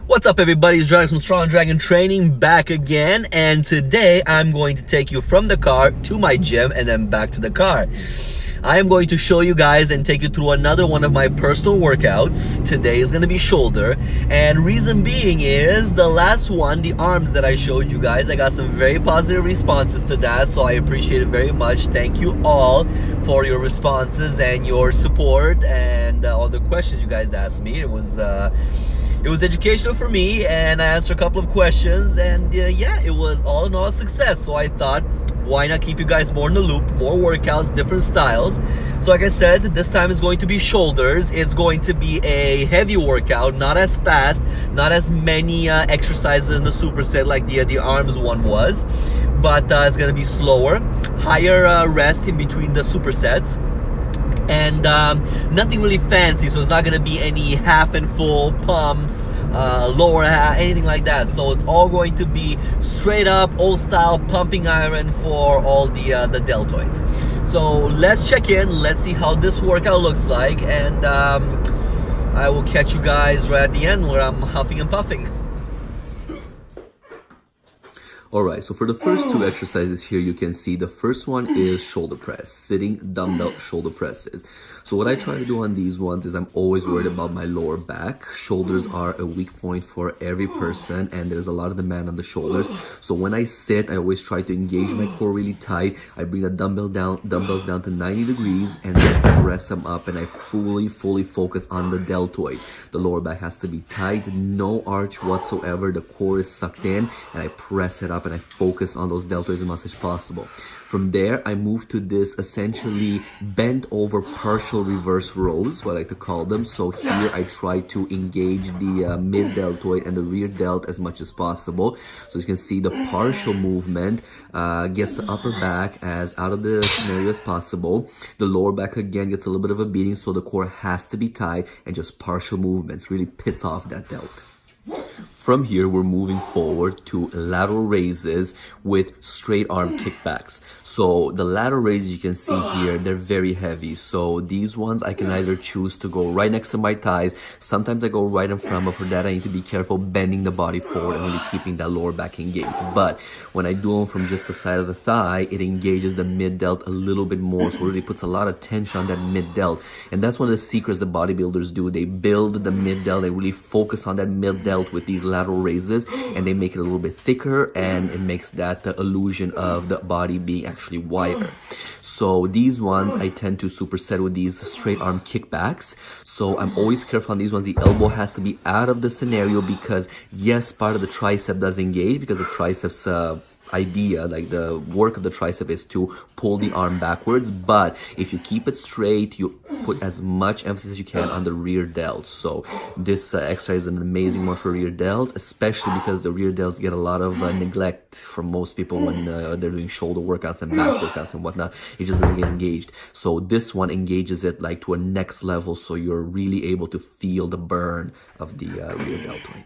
What's up everybody, it's Dragon from Strong Dragon Training back again, and today I'm going to take you from the car to my gym and then back to the car. I am going to show you guys and take you through another one of my personal workouts. Today is going to be shoulder, and reason being is the last one, the arms that I showed you guys, I got some very positive responses to that, so I appreciate it very much. Thank you all for your responses and your support and all the questions you guys asked me. It was educational for me, and I answered a couple of questions, and yeah, it was all in all a success. So I thought, why not keep you guys more in the loop, more workouts, different styles. So like I said, this time is going to be shoulders. It's going to be a heavy workout, not as fast, not as many exercises in the superset like the arms one was, but it's going to be slower, higher rest in between the supersets. And nothing really fancy, so it's not gonna be any half and full pumps, lower half, anything like that. So it's all going to be straight up old style pumping iron for all the deltoids. So let's check in, let's see how this workout looks like, and I will catch you guys right at the end where I'm huffing and puffing. Alright, so for the first two exercises here, you can see the first one is shoulder press, sitting dumbbell shoulder presses. So what I try to do on these ones is I'm always worried about my lower back. Shoulders are a weak point for every person, and there's a lot of demand on the shoulders. So when I sit, I always try to engage my core really tight. I bring the dumbbells down to 90 degrees and then press them up, and I fully focus on the deltoid. The lower back has to be tight, no arch whatsoever. The core is sucked in, and I press it up and I focus on those deltoids as much as possible. From there, I move to this essentially bent over partial reverse rows, what I like to call them. So here I try to engage the mid deltoid and the rear delt as much as possible. So you can see the partial movement gets the upper back as out of the scenario as possible. The lower back again gets a little bit of a beating, so the core has to be tight, and just partial movements really piss off that delt. From here, we're moving forward to lateral raises with straight arm kickbacks. So the lateral raises you can see here, they're very heavy. So these ones I can either choose to go right next to my thighs. Sometimes I go right in front, but for that I need to be careful bending the body forward and really keeping that lower back engaged. But when I do them from just the side of the thigh, it engages the mid delt a little bit more. So it really puts a lot of tension on that mid delt. And that's one of the secrets the bodybuilders do. They build the mid delt, they really focus on that mid delt with these lateral raises, and they make it a little bit thicker, and it makes that illusion of the body being actually wider. So these ones I tend to superset with these straight arm kickbacks. So I'm always careful on these ones. The elbow has to be out of the scenario, because yes, part of the tricep does engage, because the triceps idea, like the work of the tricep, is to pull the arm backwards. But if you keep it straight, you put as much emphasis as you can on the rear delt. So this exercise is an amazing one for rear delts, especially because the rear delts get a lot of neglect from most people when they're doing shoulder workouts and back workouts and whatnot. It just doesn't get engaged. So this one engages it like to a next level, so you're really able to feel the burn of the rear deltoid.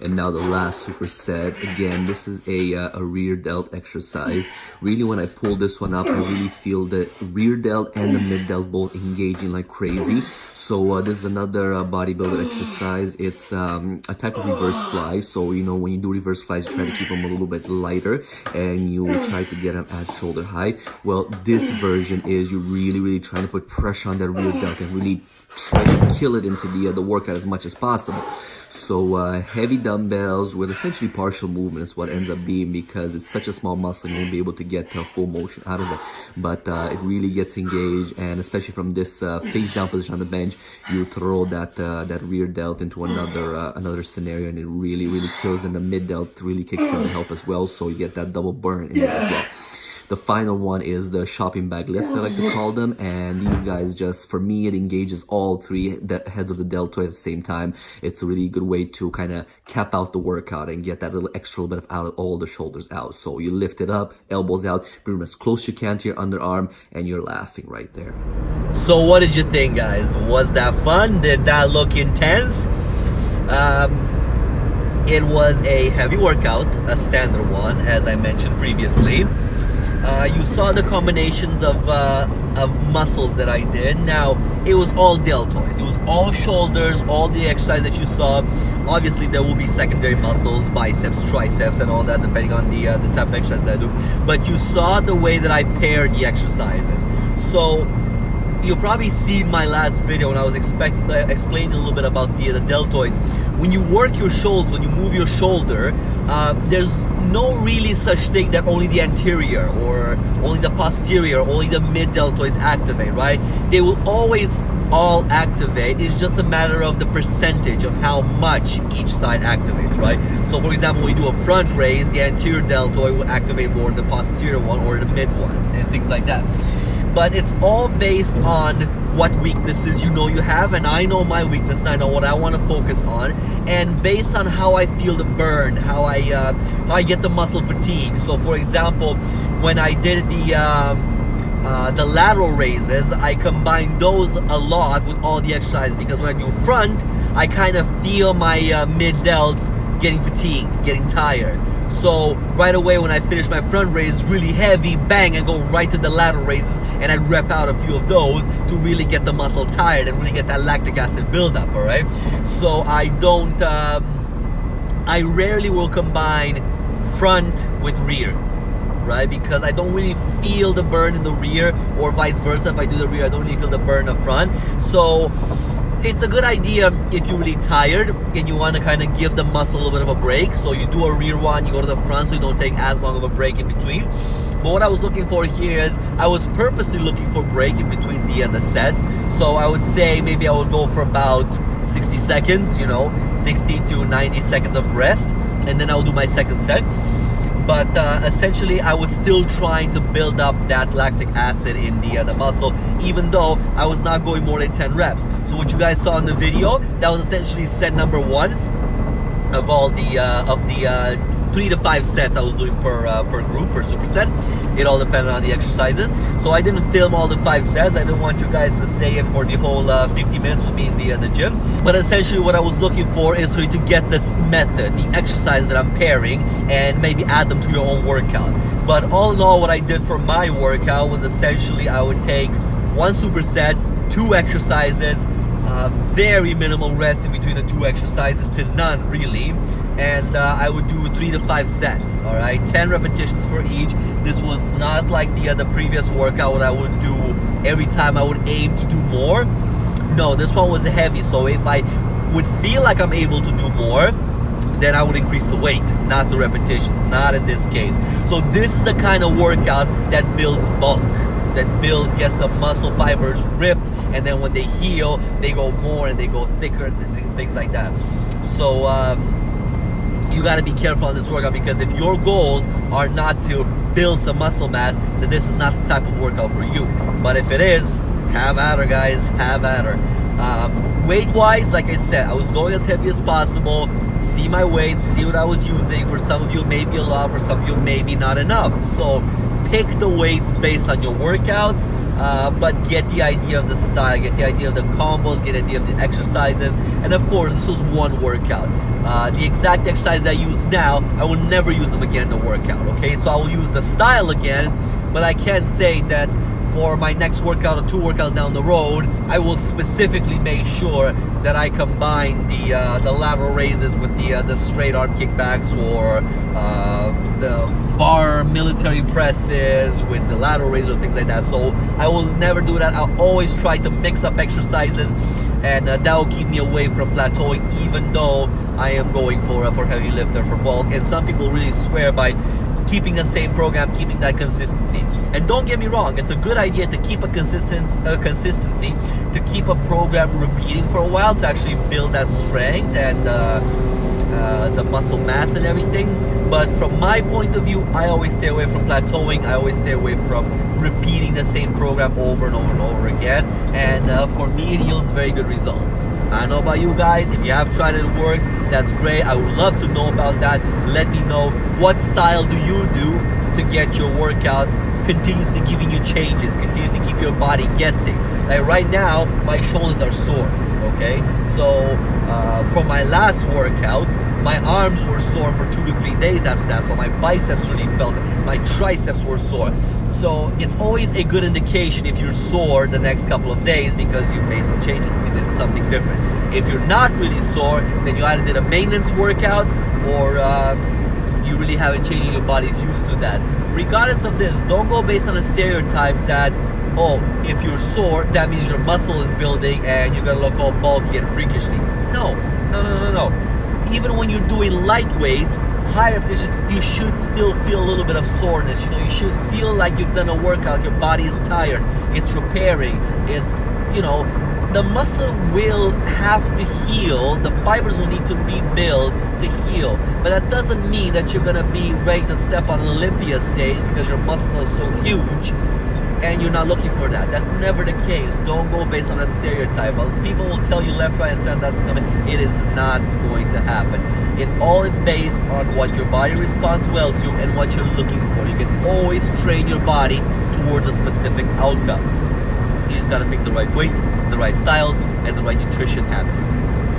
And now the last superset. Again, this is a rear delt exercise. Really, when I pull this one up, I really feel the rear delt and the mid delt both engaging like crazy. So this is another bodybuilder exercise. It's a type of reverse fly. So, you know, when you do reverse flies, you try to keep them a little bit lighter, and you try to get them at shoulder height. Well, this version is you're really trying to put pressure on that rear delt and really try to kill it into the workout as much as possible. So heavy dumbbells with essentially partial movement is what ends up being, because it's such a small muscle, you won't be able to get full motion out of it. But it really gets engaged, and especially from this face down position on the bench, you throw that rear delt into another scenario, and it really kills, and the mid delt really kicks in to help as well, so you get that double burn in it as well. The final one is the shopping bag lifts, I like to call them, and these guys, just for me, it engages all three heads of the deltoid at the same time. It's a really good way to kind of cap out the workout and get that little extra bit of out, all the shoulders out. So you lift it up, elbows out, bring them as close as you can to your underarm, and you're laughing right there. So what did you think, guys? Was that fun? Did that look intense? It was a heavy workout, a standard one, as I mentioned previously. You saw the combinations of muscles that I did. Now, it was all deltoids. It was all shoulders, all the exercise that you saw Obviously, there will be secondary muscles, biceps, triceps, and all that, depending on the type of exercise that I do. But you saw the way that I paired the exercises. So you'll probably see my last video when I was explaining a little bit about the deltoids. When you work your shoulders, when you move your shoulder, there's no really such thing that only the anterior or only the posterior, only the mid deltoids activate, right? They will always all activate. It's just a matter of the percentage of how much each side activates, right? So for example, when you do a front raise, the anterior deltoid will activate more than the posterior one or the mid one, and things like that. But it's all based on what weaknesses you know you have, and I know my weakness, I know what I want to focus on, and based on how I feel the burn, how I get the muscle fatigue. So for example, when I did the lateral raises, I combine those a lot with all the exercises, because when I do front, I kind of feel my mid delts getting fatigued, getting tired. So right away when I finish my front raise really heavy, bang, I go right to the lateral raises and I rep out a few of those to really get the muscle tired and really get that lactic acid buildup, all right? So I don't, I rarely will combine front with rear, right? Because I don't really feel the burn in the rear, or vice versa. If I do the rear, I don't really feel the burn up front. So it's a good idea if you're really tired and you want to kind of give the muscle a little bit of a break. So you do a rear one, you go to the front, so you don't take as long of a break in between. But what I was looking for here is, I was purposely looking for break in between the sets. So I would say maybe I would go for about 60 seconds, 60 to 90 seconds of rest, and then I'll do my second set. But essentially I was still trying to build up that lactic acid in the muscle, even though I was not going more than 10 reps. So what you guys saw in the video, that was essentially set number 1 of all the 3 to 5 sets I was doing per group, per superset. It all depended on the exercises. So I didn't film all the 5 sets. I didn't want you guys to stay in for the whole 50 minutes with me in the gym. But essentially what I was looking for is for you to get this method, the exercise that I'm pairing, and maybe add them to your own workout. But all in all, what I did for my workout was essentially I would take 1 superset, 2 exercises, very minimal rest in between the 2 exercises to none really, and I would do 3 to 5 sets, all right, 10 repetitions for each. This was not like the previous workout what I would do every time I would aim to do more. No, this one was heavy, so if I would feel like I'm able to do more, then I would increase the weight, not the repetitions, not in this case. So this is the kind of workout that builds bulk, that gets the muscle fibers ripped, and then when they heal, they go more and they go thicker and things like that. So you got to be careful on this workout, because if your goals are not to build some muscle mass, then this is not the type of workout for you. But if it is, have at her, guys, have at her. Weight wise, like I said, I was going as heavy as possible, see my weight, see what I was using. For some of you maybe a lot, for some of you maybe not enough. So pick the weights based on your workouts, but get the idea of the style, get the idea of the combos, get the idea of the exercises. And of course, this was one workout. The exact exercise that I use now, I will never use them again in the workout, okay? So I will use the style again, but I can't say that for my next workout or 2 workouts down the road, I will specifically make sure that I combine the lateral raises with the straight arm kickbacks, or the bar military presses with the lateral raises or things like that. So I will never do that. I'll always try to mix up exercises, and that will keep me away from plateauing, even though I am going for heavy lift or for bulk. And some people really swear by keeping the same program, keeping that consistency. And don't get me wrong, it's a good idea to keep a consistency, to keep a program repeating for a while, to actually build that strength and the muscle mass and everything. But from my point of view, I always stay away from plateauing. I always stay away from repeating the same program over and over and over again. And for me, it yields very good results. I don't know about you guys. If you have tried it at work, that's great. I would love to know about that. Let me know, what style do you do to get your workout continuously giving you changes, continuously keep your body guessing. Like right now, my shoulders are sore, okay? So from my last workout, my arms were sore for 2 to 3 days after that, so my biceps really felt it. My triceps were sore. So it's always a good indication if you're sore the next couple of days because you've made some changes, you did something different. If you're not really sore, then you either did a maintenance workout or you really haven't changed and your body's used to that. Regardless of this, don't go based on a stereotype that, oh, if you're sore, that means your muscle is building and you're gonna look all bulky and freakishly. No. Even when you're doing light weights, high repetition, you should still feel a little bit of soreness. You know, you should feel like you've done a workout, your body is tired, it's repairing, it's, you know, the muscle will have to heal, the fibers will need to rebuild to heal. But that doesn't mean that you're gonna be ready to step on an Olympia stage because your muscles are so huge and you're not looking for that. That's never the case. Don't go based on a stereotype. People will tell you left, right, and center, that's something. It is not going to happen. It all is based on what your body responds well to and what you're looking for. You can always train your body towards a specific outcome. You just gotta pick the right weights, the right styles, and the right nutrition habits.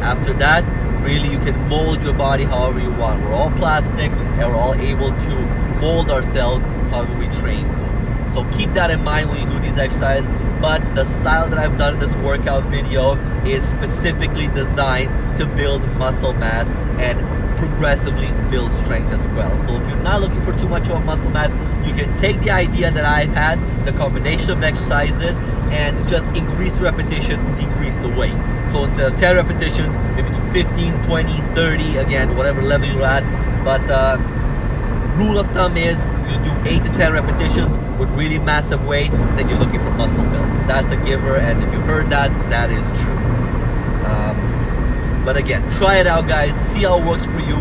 After that, really you can mold your body however you want. We're all plastic and we're all able to mold ourselves however we train for. So keep that in mind when you do these exercises. But the style that I've done in this workout video is specifically designed to build muscle mass and progressively build strength as well. So if you're not looking for too much of a muscle mass, you can take the idea that I've had, the combination of exercises, and just increase the repetition, decrease the weight. So instead of 10 repetitions, maybe do 15, 20, 30, again, whatever level you're at. But rule of thumb is you do 8 to 10 repetitions with really massive weight, then you're looking for muscle build. That's a giver, and if you've heard that, that is true. But again, try it out, guys. See how it works for you.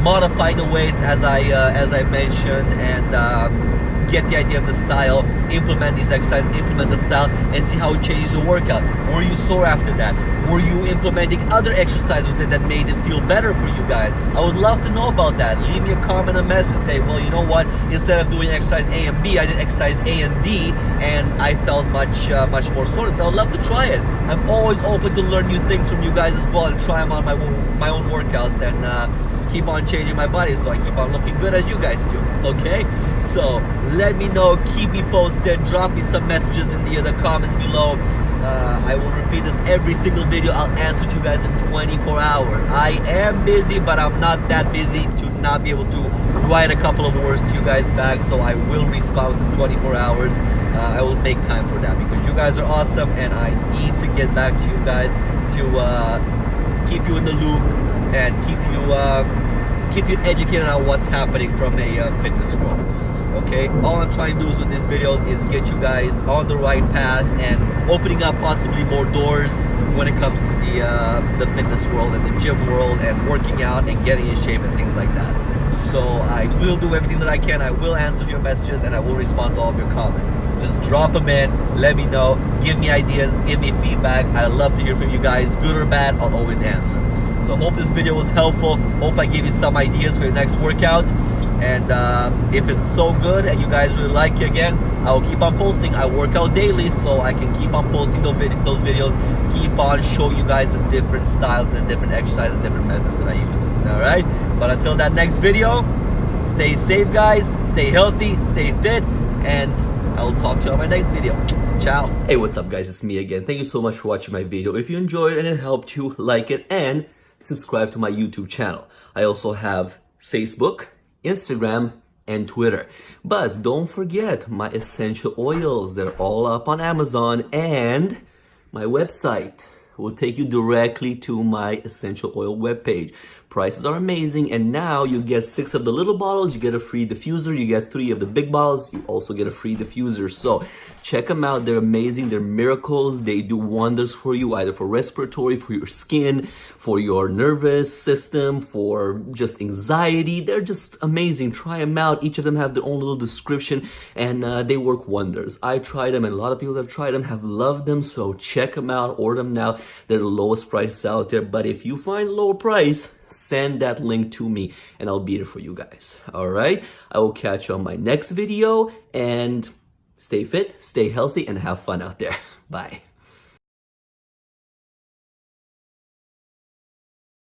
Modify the weights as I mentioned, and get the idea of the style. Implement these exercises, implement the style, and see how it changes your workout. Were you sore after that? Were you implementing other exercises with it that made it feel better for you guys? I would love to know about that. Leave me a comment, a message, say, well, you know what? Instead of doing exercise A and B, I did exercise A and D, and I felt much more soreness. I would love to try it. I'm always open to learn new things from you guys as well and try them on my own workouts and keep on changing my body so I keep on looking good as you guys do. Okay? So let me know, keep me posted, drop me some messages in the comments below. I will repeat this every single video. I'll answer to you guys in 24 hours. I am busy, but I'm not that busy to not be able to write a couple of words to you guys back, so I will respond within 24 hours. I will make time for that because you guys are awesome and I need to get back to you guys to keep you in the loop and keep you educated on what's happening from a fitness world. Okay, all I'm trying to do with these videos is get you guys on the right path and opening up possibly more doors when it comes to the fitness world and the gym world and working out and getting in shape and things like that. So I will do everything that I can. I will answer your messages and I will respond to all of your comments. Just drop them in, let me know, give me ideas, give me feedback. I love to hear from you guys, good or bad, I'll always answer. So I hope this video was helpful. Hope I gave you some ideas for your next workout. And if it's so good and you guys really like it, again, I will keep on posting. I work out daily, so I can keep on posting those videos, keep on showing you guys the different styles and the different exercises, different methods that I use. All right? But until that next video, stay safe, guys. Stay healthy, stay fit, and I will talk to you on my next video. Ciao. Hey, what's up, guys? It's me again. Thank you so much for watching my video. If you enjoyed it and it helped you, like it and subscribe to my YouTube channel. I also have Facebook, Instagram, and Twitter. But don't forget my essential oils. They're all up on Amazon, and my website will take you directly to my essential oil webpage. Prices are amazing, and now you get 6 of the little bottles, you get a free diffuser, you get 3 of the big bottles, you also get a free diffuser. So check them out, they're amazing, they're miracles, they do wonders for you, either for respiratory, for your skin, for your nervous system, for just anxiety. They're just amazing. Try them out. Each of them have their own little description, and they work wonders. I tried them, and a lot of people that have tried them have loved them, so check them out, order them now. They're the lowest price out there, but if you find lower price, send that link to me and I'll be there for you guys. All right, I will catch you on my next video, and stay fit, stay healthy, and have fun out there. Bye.